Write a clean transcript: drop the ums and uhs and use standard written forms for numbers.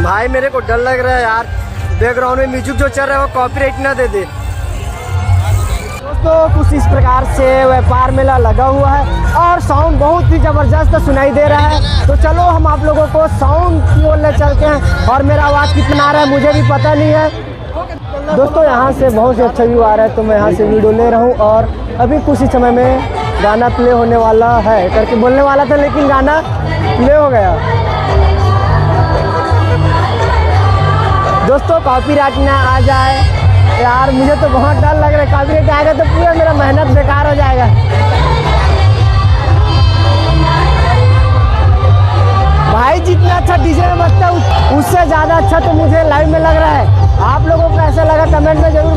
भाई मेरे को डर लग रहा है यार, बैकग्राउंड में म्यूजिक जो चल रहा है वो कॉपीराइट ना दे दे। दोस्तों कुछ इस प्रकार से व्यापार मेला लगा हुआ है और साउंड बहुत ही ज़बरदस्त सुनाई दे रहा है। तो चलो हम आप लोगों को साउंड की ओर ले चलते हैं। और मेरा आवाज़ कितना आ रहा है मुझे भी पता नहीं है। दोस्तों यहाँ से बहुत ही अच्छा व्यू आ रहा है, तो मैं यहाँ से वीडियो ले रहा हूँ। और अभी कुछ ही समय में गाना प्ले होने वाला है करके बोलने वाला था, लेकिन गाना प्ले हो गया। दोस्तों कॉपीराइट ना आ जाए यार, मुझे तो बहुत डर लग रहा है। कॉपीराइट आएगा तो पूरा मेरा मेहनत बेकार हो जाएगा। भाई जितना अच्छा डीजे में बजता है उससे ज़्यादा अच्छा तो मुझे लाइव में लग रहा है। आप लोगों को कैसा लगा कमेंट में जरूर